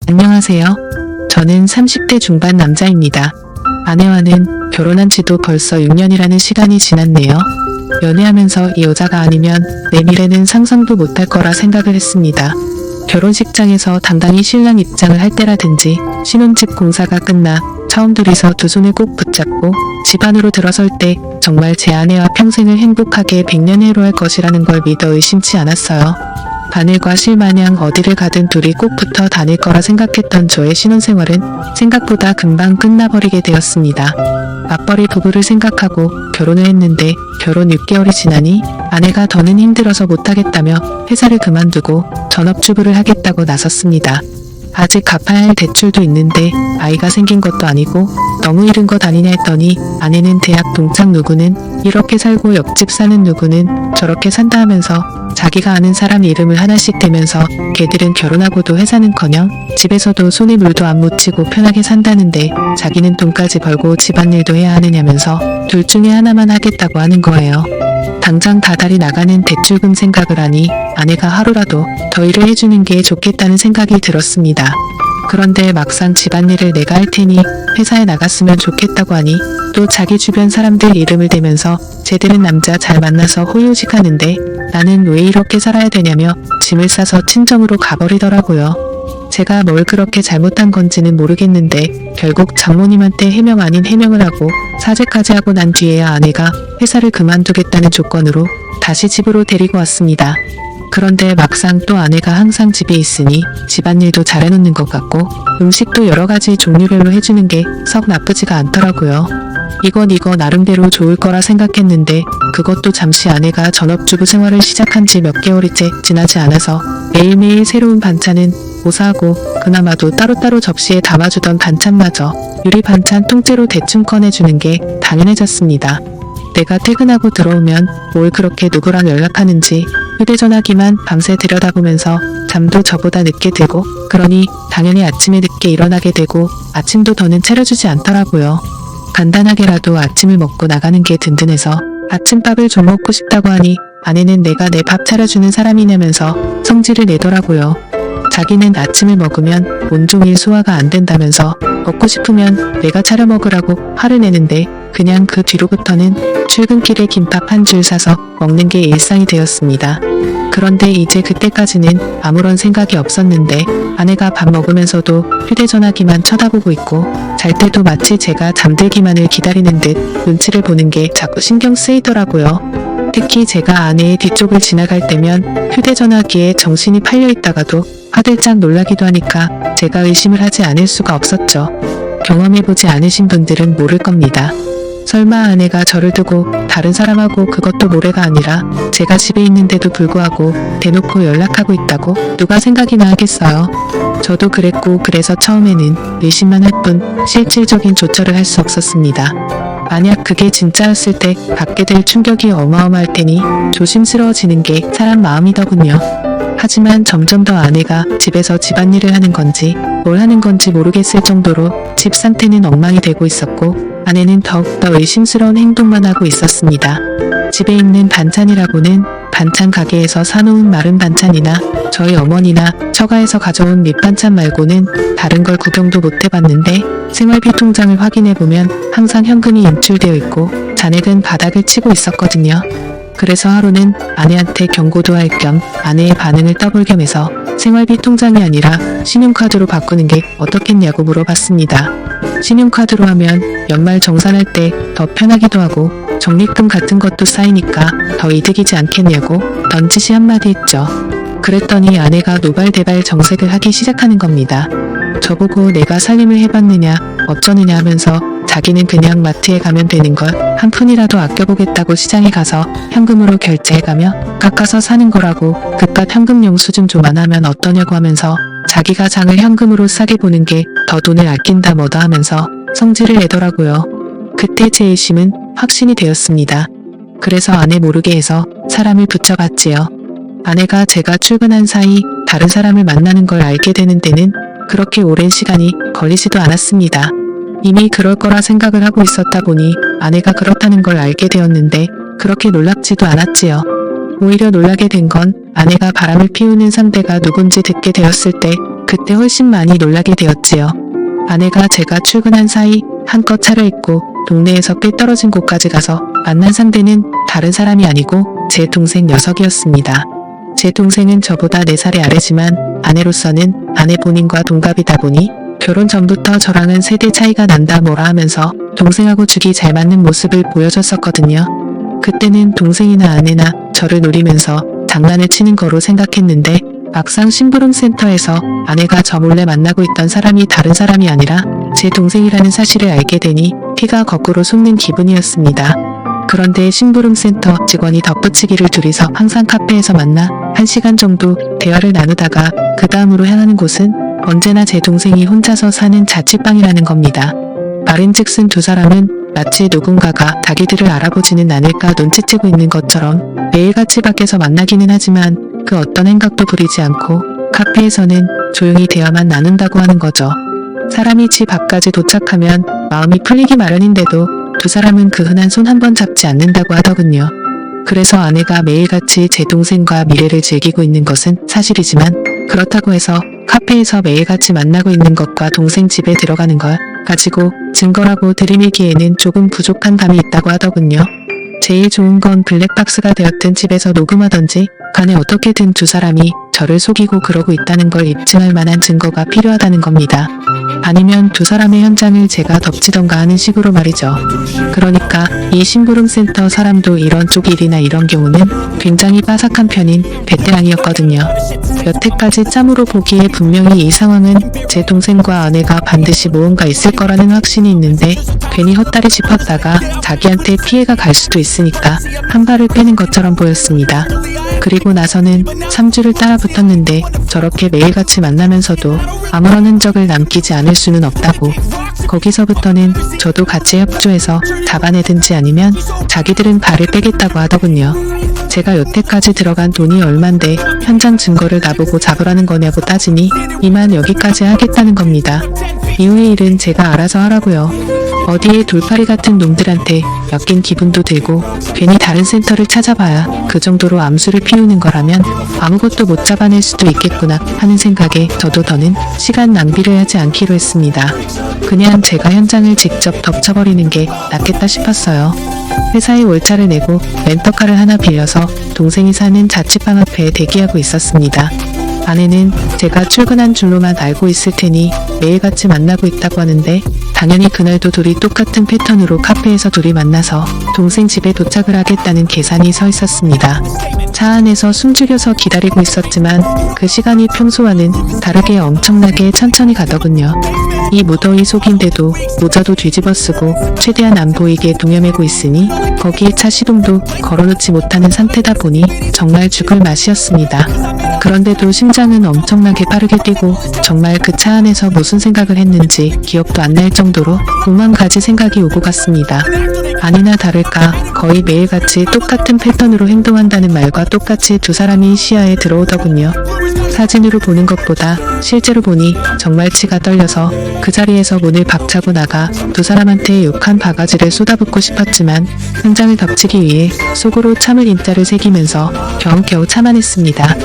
안녕하세요. 저는 30대 중반 남자입니다. 아내와는 결혼한 지도 벌써 6년이라는 시간이 지났네요. 연애하면서 이 여자가 아니면 내 미래는 상상도 못할 거라 생각을 했습니다. 결혼식장에서 당당히 신랑 입장을 할 때라든지 신혼집 공사가 끝나 처음 둘이서 두 손을 꼭 붙잡고 집 안으로 들어설 때 정말 제 아내와 평생을 행복하게 100년을 할 것이라는 걸 믿어 의심치 않았어요. 바늘과 실 마냥 어디를 가든 둘이 꼭 붙어 다닐 거라 생각했던 저의 신혼생활은 생각보다 금방 끝나버리게 되었습니다. 맞벌이 부부를 생각하고 결혼을 했는데 결혼 6개월이 지나니 아내가 더는 힘들어서 못하겠다며 회사를 그만두고 전업주부를 하겠다고 나섰습니다. 아직 갚아야 할 대출도 있는데 아이가 생긴 것도 아니고 너무 이른 것 아니냐 했더니 아내는 대학 동창 누구는 이렇게 살고 옆집 사는 누구는 저렇게 산다 하면서 자기가 아는 사람 이름을 하나씩 대면서 걔들은 결혼하고도 회사는커녕 집에서도 손에 물도 안 묻히고 편하게 산다는데 자기는 돈까지 벌고 집안일도 해야 하느냐면서 둘 중에 하나만 하겠다고 하는 거예요. 당장 다달이 나가는 대출금 생각을 하니 아내가 하루라도 더 일을 해주는 게 좋겠다는 생각이 들었습니다. 그런데 막상 집안일을 내가 할 테니 회사에 나갔으면 좋겠다고 하니 또 자기 주변 사람들 이름을 대면서 쟤들은 남자 잘 만나서 호요식하는데 나는 왜 이렇게 살아야 되냐며 짐을 싸서 친정으로 가버리더라고요. 제가 뭘 그렇게 잘못한 건지는 모르겠는데 결국 장모님한테 해명 아닌 해명을 하고 사죄까지 하고 난 뒤에야 아내가 회사를 그만두겠다는 조건으로 다시 집으로 데리고 왔습니다. 그런데 막상 또 아내가 항상 집에 있으니 집안일도 잘해놓는 것 같고 음식도 여러가지 종류별로 해주는 게 썩 나쁘지가 않더라고요. 이건 나름대로 좋을 거라 생각했는데 그것도 잠시 아내가 전업주부 생활을 시작한 지 몇 개월이째 지나지 않아서 매일매일 새로운 반찬은 고사하고 그나마도 따로따로 접시에 담아주던 반찬마저 유리 반찬 통째로 대충 꺼내주는 게 당연해졌습니다. 내가 퇴근하고 들어오면 뭘 그렇게 누구랑 연락하는지 휴대전화기만 밤새 들여다보면서 잠도 저보다 늦게 들고 그러니 당연히 아침에 늦게 일어나게 되고 아침도 더는 차려주지 않더라고요. 간단하게라도 아침을 먹고 나가는 게 든든해서 아침밥을 좀 먹고 싶다고 하니 아내는 내가 내 밥 차려주는 사람이냐면서 성질을 내더라고요. 자기는 아침을 먹으면 온종일 소화가 안 된다면서 먹고 싶으면 내가 차려 먹으라고 화를 내는데 그냥 그 뒤로부터는 출근길에 김밥 한 줄 사서 먹는 게 일상이 되었습니다. 그런데 이제 그때까지는 아무런 생각이 없었는데 아내가 밥 먹으면서도 휴대전화기만 쳐다보고 있고 잘 때도 마치 제가 잠들기만을 기다리는 듯 눈치를 보는 게 자꾸 신경 쓰이더라고요. 특히 제가 아내의 뒤쪽을 지나갈 때면 휴대전화기에 정신이 팔려 있다가도 화들짝 놀라기도 하니까 제가 의심을 하지 않을 수가 없었죠. 경험해보지 않으신 분들은 모를 겁니다. 설마 아내가 저를 두고 다른 사람하고 그것도 모레가 아니라 제가 집에 있는데도 불구하고 대놓고 연락하고 있다고 누가 생각이나 하겠어요. 저도 그랬고 그래서 처음에는 의심만 할 뿐 실질적인 조처를 할 수 없었습니다. 만약 그게 진짜였을 때 받게 될 충격이 어마어마할 테니 조심스러워지는 게 사람 마음이더군요. 하지만 점점 더 아내가 집에서 집안일을 하는 건지 뭘 하는 건지 모르겠을 정도로 집 상태는 엉망이 되고 있었고 아내는 더욱더 의심스러운 행동만 하고 있었습니다. 집에 있는 반찬이라고는 반찬 가게에서 사놓은 마른 반찬이나 저희 어머니나 처가에서 가져온 밑반찬 말고는 다른 걸 구경도 못 해봤는데 생활비 통장을 확인해보면 항상 현금이 인출되어 있고 잔액은 바닥을 치고 있었거든요. 그래서 하루는 아내한테 경고도 할 겸 아내의 반응을 떠볼 겸해서 생활비 통장이 아니라 신용카드로 바꾸는 게 어떻겠냐고 물어봤습니다. 신용카드로 하면 연말 정산할 때 더 편하기도 하고 적립금 같은 것도 쌓이니까 더 이득이지 않겠냐고 넌지시 한마디 했죠. 그랬더니 아내가 노발대발 정색을 하기 시작하는 겁니다. 저보고 내가 살림을 해봤느냐 어쩌느냐 하면서 자기는 그냥 마트에 가면 되는 걸 한 푼이라도 아껴보겠다고 시장에 가서 현금으로 결제해가며 깎아서 사는 거라고 그깟 현금 영수증 좀 안 하면 어떠냐고 하면서 자기가 장을 현금으로 싸게 보는 게 더 돈을 아낀다 뭐다 하면서 성질을 내더라고요. 그때 제 의심은 확신이 되었습니다. 그래서 아내 모르게 해서 사람을 붙여봤지요. 아내가 제가 출근한 사이 다른 사람을 만나는 걸 알게 되는 데는 그렇게 오랜 시간이 걸리지도 않았습니다. 이미 그럴 거라 생각을 하고 있었다 보니 아내가 그렇다는 걸 알게 되었는데 그렇게 놀랍지도 않았지요. 오히려 놀라게 된 건 아내가 바람을 피우는 상대가 누군지 듣게 되었을 때 그때 훨씬 많이 놀라게 되었지요. 아내가 제가 출근한 사이 한껏 차를 잊고 동네에서 꽤 떨어진 곳까지 가서 만난 상대는 다른 사람이 아니고 제 동생 녀석이었습니다. 제 동생은 저보다 4살이 아래지만 아내로서는 아내 본인과 동갑이다 보니 결혼 전부터 저랑은 세대 차이가 난다 뭐라 하면서 동생하고 죽이 잘 맞는 모습을 보여줬었거든요. 그때는 동생이나 아내나 저를 노리면서 장난을 치는 거로 생각했는데 막상 심부름센터에서 아내가 저 몰래 만나고 있던 사람이 다른 사람이 아니라 제 동생이라는 사실을 알게 되니 피가 거꾸로 솟는 기분이었습니다. 그런데 심부름센터 직원이 덧붙이기를 둘이서 항상 카페에서 만나 1시간 정도 대화를 나누다가 그 다음으로 향하는 곳은 언제나 제 동생이 혼자서 사는 자취방이라는 겁니다. 말인즉슨 두 사람은 마치 누군가가 자기들을 알아보지는 않을까 눈치채고 있는 것처럼 매일같이 밖에서 만나기는 하지만 그 어떤 행각도 부리지 않고 카페에서는 조용히 대화만 나눈다고 하는 거죠. 사람이 집 앞까지 도착하면 마음이 풀리기 마련인데도 두 사람은 그 흔한 손 한 번 잡지 않는다고 하더군요. 그래서 아내가 매일같이 제 동생과 미래를 즐기고 있는 것은 사실이지만 그렇다고 해서 카페에서 매일같이 만나고 있는 것과 동생 집에 들어가는 걸 가지고 증거라고 들이밀기에는 조금 부족한 감이 있다고 하더군요. 제일 좋은 건 블랙박스가 되었든 집에서 녹음하던지 간에 어떻게든 두 사람이 저를 속이고 그러고 있다는 걸 입증할 만한 증거가 필요하다는 겁니다. 아니면 두 사람의 현장을 제가 덮치던가 하는 식으로 말이죠. 그러니까 이 심부름센터 사람도 이런 쪽 일이나 이런 경우는 굉장히 빠삭한 편인 베테랑이었거든요. 여태까지 짬으로 보기에 분명히 이 상황은 제 동생과 아내가 반드시 무언가 있을 거라는 확신이 있는데 괜히 헛다리 짚었다가 자기한테 피해가 갈 수도 있으니까 한 발을 빼는 것처럼 보였습니다. 그리고 나서는 3주를 따라 붙었는데 저렇게 매일같이 만나면서도 아무런 흔적을 남기지 않을 수는 없다고. 거기서부터는 저도 같이 협조해서 잡아내든지 아니면 자기들은 발을 빼겠다고 하더군요. 제가 여태까지 들어간 돈이 얼만데 현장 증거를 나보고 잡으라는 거냐고 따지니 이만 여기까지 하겠다는 겁니다. 이후의 일은 제가 알아서 하라고요. 어디에 돌팔이 같은 놈들한테 엮인 기분도 들고 괜히 다른 센터를 찾아봐야 그 정도로 암수를 피우는 거라면 아무것도 못 잡아낼 수도 있겠구나 하는 생각에 저도 더는 시간 낭비를 하지 않기로 했습니다. 그냥 제가 현장을 직접 덮쳐버리는 게 낫겠다 싶었어요. 회사에 월차를 내고 렌터카를 하나 빌려서 동생이 사는 자취방 앞에 대기하고 있었습니다. 아내는 제가 출근한 줄로만 알고 있을 테니 매일같이 만나고 있다고 하는데 당연히 그날도 둘이 똑같은 패턴으로 카페에서 둘이 만나서 동생 집에 도착을 하겠다는 계산이 서 있었습니다. 차 안에서 숨죽여서 기다리고 있었지만 그 시간이 평소와는 다르게 엄청나게 천천히 가더군요. 이 무더위 속인데도 모자도 뒤집어 쓰고 최대한 안 보이게 동여매고 있으니 거기에 차 시동도 걸어놓지 못하는 상태다 보니 정말 죽을 맛이었습니다. 그런데도 심장은 엄청나게 빠르게 뛰고 정말 그 차 안에서 무슨 생각을 했는지 기억도 안 날 정도로 5만 가지 생각이 오고 갔습니다. 아니나 다를까 거의 매일같이 똑같은 패턴으로 행동한다는 말과 똑같이 두 사람이 시야에 들어오더군요. 사진으로 보는 것보다 실제로 보니 정말 치가 떨려서 그 자리에서 문을 박차고 나가 두 사람한테 욕한 바가지를 쏟아붓고 싶었지만 현장을 덮치기 위해 속으로 참을 인자를 새기면서 겨우겨우 참아냈습니다.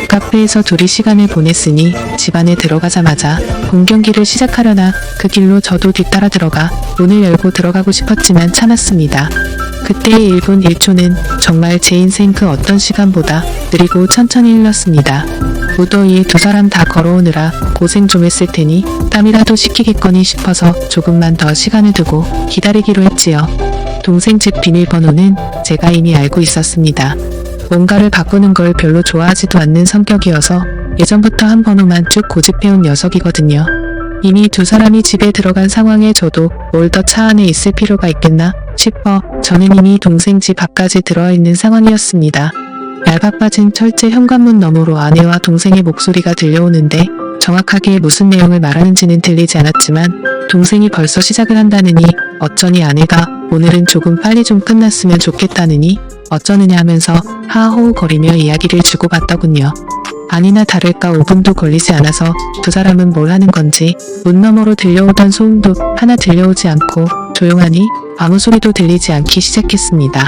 카페에서 둘이 시간을 보냈으니 집 안에 들어가자마자 공경기를 시작하려나 그 길로 저도 뒤따라 들어가 문을 열고 들어가고 싶었지만 참았습니다. 그때의 1분 1초는 정말 제 인생 그 어떤 시간보다 느리고 천천히 흘렀습니다. 무더위에 두 사람 다 걸어오느라 고생 좀 했을 테니 땀이라도 식히겠거니 싶어서 조금만 더 시간을 두고 기다리기로 했지요. 동생 집 비밀번호는 제가 이미 알고 있었습니다. 뭔가를 바꾸는 걸 별로 좋아하지도 않는 성격이어서 예전부터 한 번호만 쭉 고집해온 녀석이거든요. 이미 두 사람이 집에 들어간 상황에 저도 뭘 더 차 안에 있을 필요가 있겠나 싶어 저는 이미 동생 집 앞까지 들어와 있는 상황이었습니다. 얄팍빠진 철제 현관문 너머로 아내와 동생의 목소리가 들려오는데 정확하게 무슨 내용을 말하는지는 들리지 않았지만 동생이 벌써 시작을 한다느니 어쩌니 아내가 오늘은 조금 빨리 좀 끝났으면 좋겠다느니 어쩌느냐 하면서 하하호호거리며 이야기를 주고받더군요. 아니나 다를까 5분도 걸리지 않아서 두 사람은 뭘 하는 건지 문 너머로 들려오던 소음도 하나 들려오지 않고 조용하니 아무 소리도 들리지 않기 시작했습니다.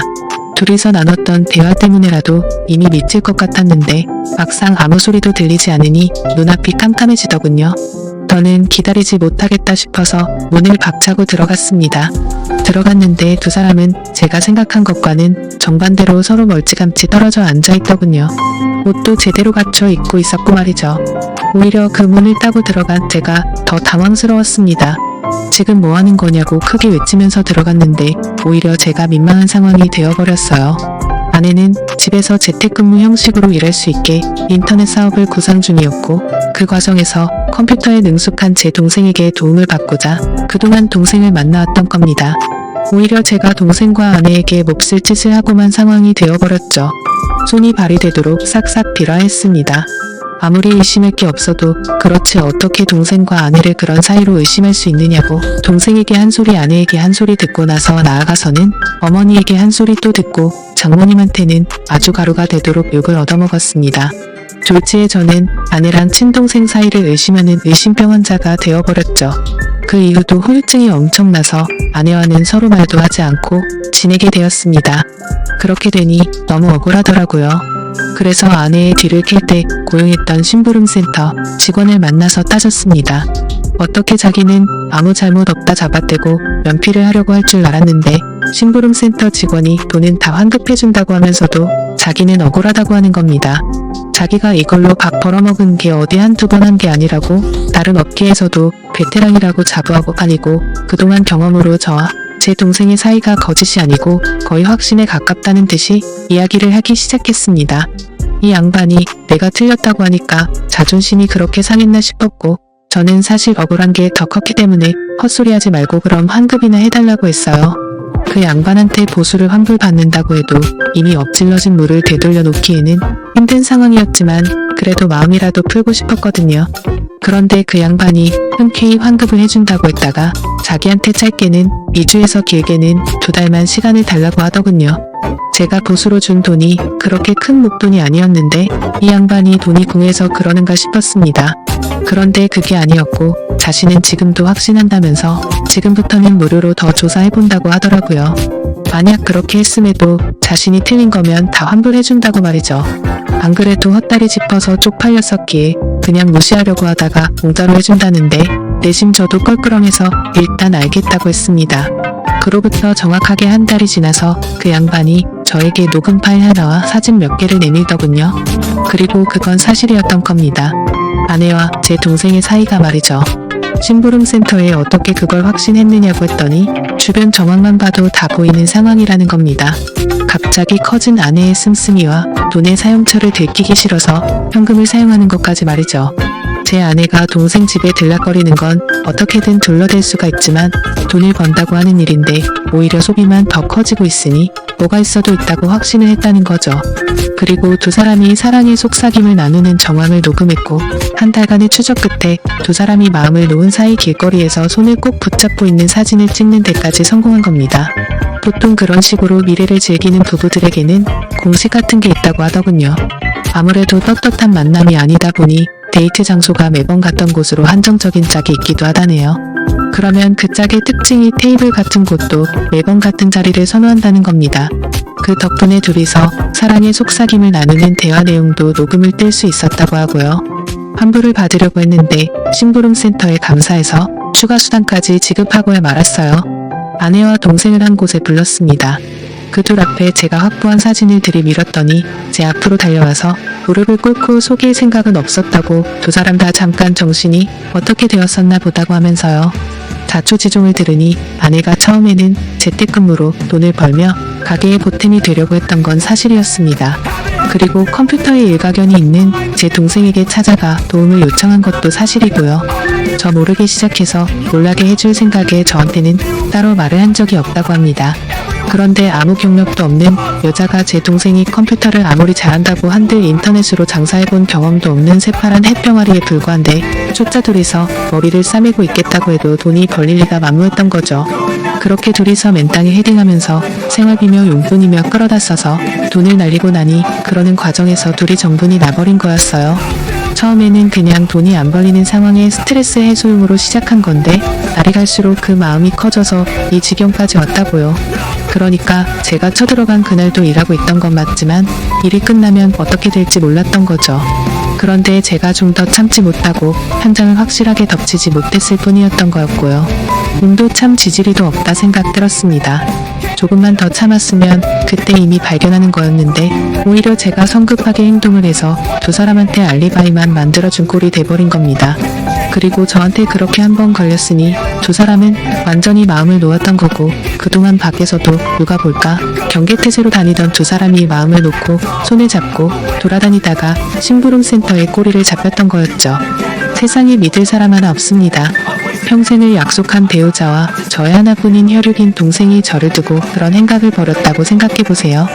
둘이서 나눴던 대화 때문에라도 이미 미칠 것 같았는데 막상 아무 소리도 들리지 않으니 눈앞이 깜깜해지더군요. 저는 기다리지 못하겠다 싶어서 문을 박차고 들어갔습니다. 들어갔는데 두 사람은 제가 생각한 것과는 정반대로 서로 멀찌감치 떨어져 앉아있더군요. 옷도 제대로 갖춰 입고 있었고 말이죠. 오히려 그 문을 따고 들어간 제가 더 당황스러웠습니다. 지금 뭐 하는 거냐고 크게 외치면서 들어갔는데 오히려 제가 민망한 상황이 되어버렸어요. 아내는 집에서 재택근무 형식으로 일할 수 있게 인터넷 사업을 구상 중이었고 그 과정에서 컴퓨터에 능숙한 제 동생에게 도움을 받고자 그동안 동생을 만나왔던 겁니다. 오히려 제가 동생과 아내에게 몹쓸 짓을 하고만 상황이 되어버렸죠. 손이 발휘되도록 싹싹 빌어야 했습니다. 아무리 의심할 게 없어도 그렇지 어떻게 동생과 아내를 그런 사이로 의심할 수 있느냐고 동생에게 한 소리 아내에게 한 소리 듣고 나서 나아가서는 어머니에게 한 소리 또 듣고 장모님한테는 아주 가루가 되도록 욕을 얻어먹었습니다. 졸지에 저는 아내랑 친동생 사이를 의심하는 의심병 환자가 되어버렸죠. 그 이후도 후유증이 엄청나서 아내와는 서로 말도 하지 않고 지내게 되었습니다. 그렇게 되니 너무 억울하더라고요. 그래서 아내의 뒤를 캘 때 고용했던 심부름센터 직원을 만나서 따졌습니다. 어떻게 자기는 아무 잘못 없다 잡아떼고 면피를 하려고 할 줄 알았는데 심부름센터 직원이 돈은 다 환급해준다고 하면서도 자기는 억울하다고 하는 겁니다. 자기가 이걸로 밥 벌어먹은 게 어디 한두 번 한 게 아니라고 다른 업계에서도 베테랑이라고 자부하고 다니고 그동안 경험으로 저와 제 동생의 사이가 거짓이 아니고 거의 확신에 가깝다는 듯이 이야기를 하기 시작했습니다. 이 양반이 내가 틀렸다고 하니까 자존심이 그렇게 상했나 싶었고 저는 사실 억울한 게 더 컸기 때문에 헛소리하지 말고 그럼 환급이나 해달라고 했어요. 그 양반한테 보수를 환불받는다고 해도 이미 엎질러진 물을 되돌려 놓기에는 힘든 상황이었지만 그래도 마음이라도 풀고 싶었거든요. 그런데 그 양반이 흔쾌히 환급을 해준다고 했다가 자기한테 짧게는 2주에서 길게는 2달만 시간을 달라고 하더군요. 제가 보수로 준 돈이 그렇게 큰 목돈이 아니었는데 이 양반이 돈이 궁해서 그러는가 싶었습니다. 그런데 그게 아니었고 자신은 지금도 확신한다면서 지금부터는 무료로 더 조사해본다고 하더라고요. 만약 그렇게 했음에도 자신이 틀린 거면 다 환불해준다고 말이죠. 안 그래도 헛다리 짚어서 쪽팔렸었기에 그냥 무시하려고 하다가 공짜로 해준다는데 내심 저도 껄끄렁해서 일단 알겠다고 했습니다. 그로부터 정확하게 한 달이 지나서 그 양반이 저에게 녹음 파일 하나와 사진 몇 개를 내밀더군요. 그리고 그건 사실이었던 겁니다. 아내와 제 동생의 사이가 말이죠. 심부름센터에 어떻게 그걸 확신했느냐고 했더니 주변 정황만 봐도 다 보이는 상황이라는 겁니다. 갑자기 커진 아내의 씀씀이와 돈의 사용처를 들키기 싫어서 현금을 사용하는 것까지 말이죠. 제 아내가 동생 집에 들락거리는 건 어떻게든 둘러댈 수가 있지만 돈을 번다고 하는 일인데 오히려 소비만 더 커지고 있으니 뭐가 있어도 있다고 확신을 했다는 거죠. 그리고 두 사람이 사랑의 속삭임을 나누는 정황을 녹음했고 한 달간의 추적 끝에 두 사람이 마음을 놓은 사이 길거리에서 손을 꼭 붙잡고 있는 사진을 찍는 데까지 성공한 겁니다. 보통 그런 식으로 미래를 즐기는 부부들에게는 공식 같은 게 있다고 하더군요. 아무래도 떳떳한 만남이 아니다 보니 데이트 장소가 매번 갔던 곳으로 한정적인 짝이 있기도 하다네요. 그러면 그 짝의 특징이 테이블 같은 곳도 매번 같은 자리를 선호한다는 겁니다. 그 덕분에 둘이서 사랑의 속삭임을 나누는 대화 내용도 녹음을 뗄 수 있었다고 하고요. 환불을 받으려고 했는데 심부름센터에 감사해서 추가 수당까지 지급하고야 말았어요. 아내와 동생을 한 곳에 불렀습니다. 그 둘 앞에 제가 확보한 사진을 들이밀었더니 제 앞으로 달려와서 무릎을 꿇고 속일 생각은 없었다고 두 사람 다 잠깐 정신이 어떻게 되었었나 보다고 하면서요. 자초지종을 들으니 아내가 처음에는 재택근무로 돈을 벌며 가게의 보탬이 되려고 했던 건 사실이었습니다. 그리고 컴퓨터에 일가견이 있는 제 동생에게 찾아가 도움을 요청한 것도 사실이고요. 저 모르게 시작해서 놀라게 해줄 생각에 저한테는 따로 말을 한 적이 없다고 합니다. 그런데 아무 경력도 없는 여자가 제 동생이 컴퓨터를 아무리 잘한다고 한들 인터넷으로 장사해본 경험도 없는 새파란 햇병아리에 불과한데 초짜 둘이서 머리를 싸매고 있겠다고 해도 돈이 벌릴 리가 만무했던 거죠. 그렇게 둘이서 맨땅에 헤딩하면서 생활비며 용돈이며 끌어다 써서 돈을 날리고 나니 그러는 과정에서 둘이 정분이 나버린 거였어요. 처음에는 그냥 돈이 안 벌리는 상황에 스트레스 해소용으로 시작한 건데 날이 갈수록 그 마음이 커져서 이 지경까지 왔다고요. 그러니까 제가 쳐들어간 그날도 일하고 있던 건 맞지만 일이 끝나면 어떻게 될지 몰랐던 거죠. 그런데 제가 좀 더 참지 못하고 현장을 확실하게 덮치지 못했을 뿐이었던 거였고요. 운도 참 지지리도 없다 생각 들었습니다. 조금만 더 참았으면 그때 이미 발견하는 거였는데 오히려 제가 성급하게 행동을 해서 두 사람한테 알리바이만 만들어준 꼴이 돼버린 겁니다. 그리고 저한테 그렇게 한 번 걸렸으니 두 사람은 완전히 마음을 놓았던 거고 그동안 밖에서도 누가 볼까 경계태세로 다니던 두 사람이 마음을 놓고 손을 잡고 돌아다니다가 심부름센터에 꼬리를 잡혔던 거였죠. 세상에 믿을 사람 하나 없습니다. 평생을 약속한 배우자와 저의 하나뿐인 혈육인 동생이 저를 두고 그런 행각을 벌였다고 생각해보세요.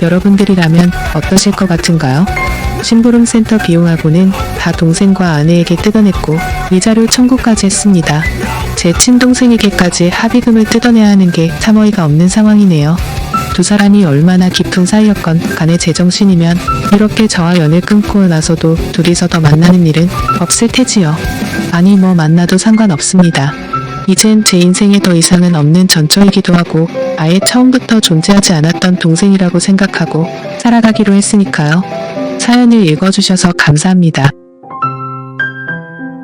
여러분들이라면 어떠실 것 같은가요? 심부름센터 비용하고는 다 동생과 아내에게 뜯어냈고 위자료 청구까지 했습니다. 제 친동생에게까지 합의금을 뜯어내야 하는 게 참 어이가 없는 상황이네요. 두 사람이 얼마나 깊은 사이였건 간에 제정신이면 이렇게 저와 연을 끊고 나서도 둘이서 더 만나는 일은 없을 테지요. 아니 뭐 만나도 상관없습니다. 이젠 제 인생에 더 이상은 없는 전초이기도 하고 아예 처음부터 존재하지 않았던 동생이라고 생각하고 살아가기로 했으니까요. 사연을 읽어주셔서 감사합니다.